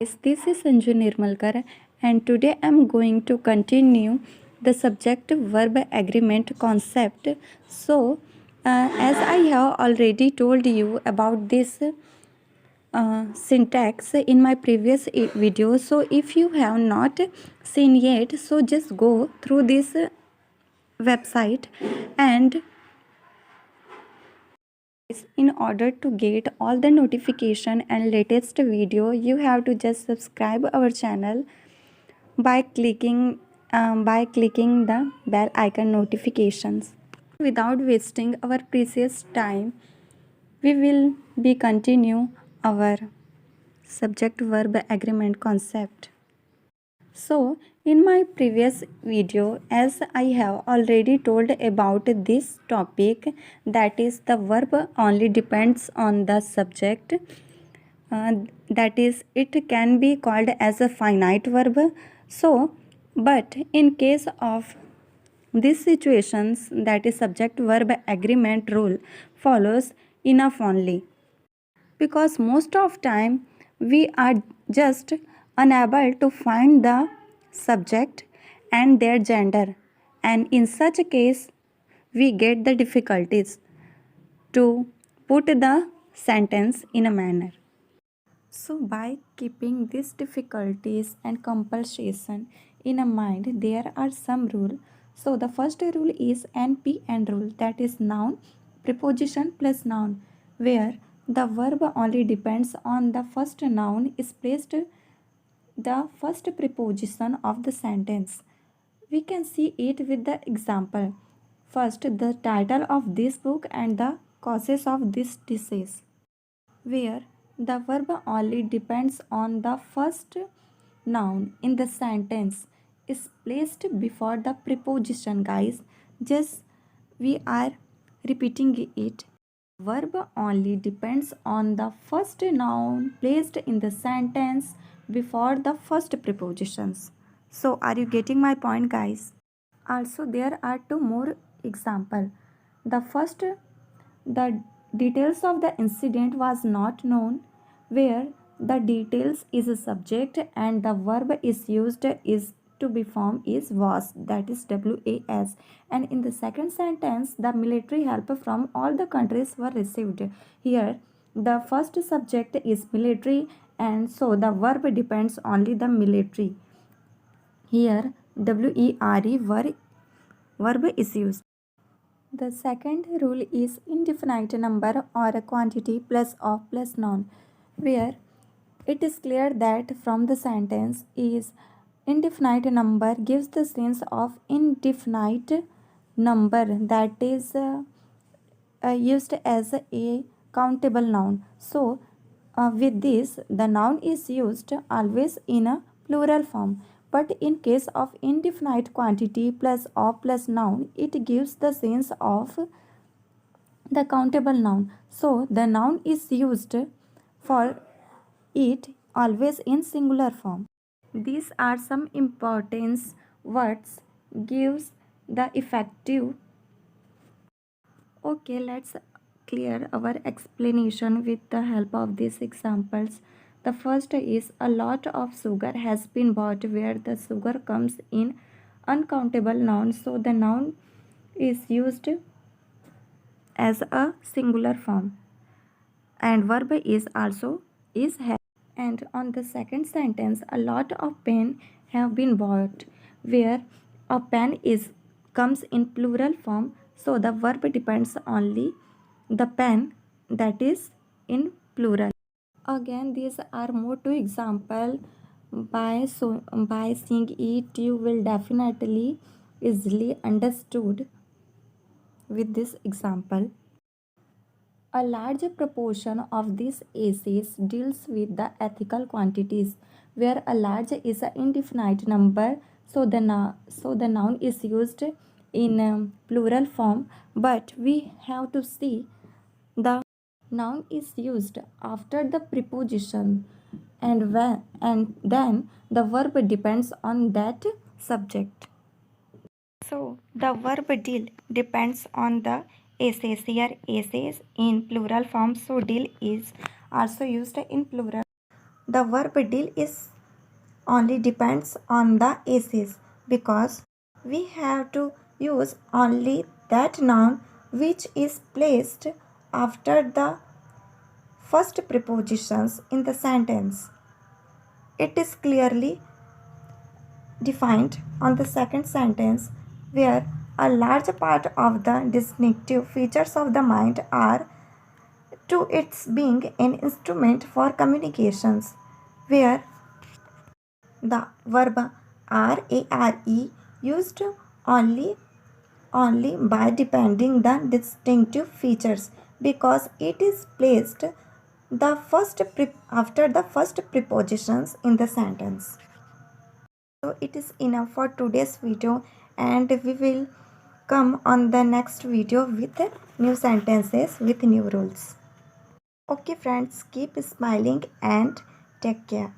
This is Sanju Nirmalkar, and today I'm going to continue the subject verb agreement concept. So, as I have already told you about this syntax in my previous video, so if you have not seen yet, so just go through this website, and in order to get all the notification and latest video, you have to just subscribe our channel by clicking the bell icon notifications. Without wasting our precious time, we will be continue our subject verb agreement concept. So, in my previous video, as I have already told about this topic, that is the verb only depends on the subject. That is, it can be called as a finite verb. So, but in case of these situations, that is subject verb agreement rule follows enough only, because most of time we are just unable to find the subject and their gender, and in such a case we get the difficulties to put the sentence in a manner. So, by keeping these difficulties and compulsion in a mind, there are some rule. So, the first rule is NPN rule, that is noun, preposition plus noun, where the verb only depends on the first noun is placed the first preposition of the sentence. We can see it with the example. First, the title of this book and the causes of this disease, where the verb only depends on the first noun in the sentence is placed before the preposition, guys. Just we are repeating it. Verb only depends on the first noun placed in the sentence before the first prepositions. So, are you getting my point, guys? Also, there are two more example. The first, the details of the incident was not known, where the details is a subject and the verb is used is to be formed is was, that is was. And in the second sentence, the military help from all the countries were received. Here the first subject is military, and so the verb depends only the military. Here verb is used. The second rule is indefinite number or a quantity plus of plus noun, where it is clear that from the sentence is indefinite number gives the sense of indefinite number, that is used as a countable noun. So, with this, the noun is used always in a plural form. But in case of indefinite quantity plus of plus noun, it gives the sense of the countable noun. So, the noun is used for it always in singular form. These are some importance words gives the effective. Okay, let's clear our explanation with the help of these examples. The first is a lot of sugar has been bought, where the sugar comes in uncountable noun, so the noun is used as a singular form, and verb is also is have. And on the second sentence, a lot of pen have been bought, where a pen is comes in plural form, so the verb depends only the pen, that is in plural. Again, these are more two example. By seeing it, you will definitely easily understood with this example. A large proportion of these essays deals with the ethical quantities, where a large is an indefinite number, so the noun is used in plural form, but we have to see the noun is used after the preposition, and then the verb depends on that subject. So the verb deal depends on the essays. Here essays in plural form, so deal is also used in plural. the verb deal is only depends on the aces because we have to use only that noun which is placed after the first prepositions in the sentence. It is clearly defined on the second sentence where a large part of the distinctive features of the mind are to its being an instrument for communications where the verb rare used only by depending the distinctive features because it is placed after the first prepositions in the sentence. So it is enough for today's video, and we will come on the next video with new sentences with new rules. Okay friends, keep smiling and take care.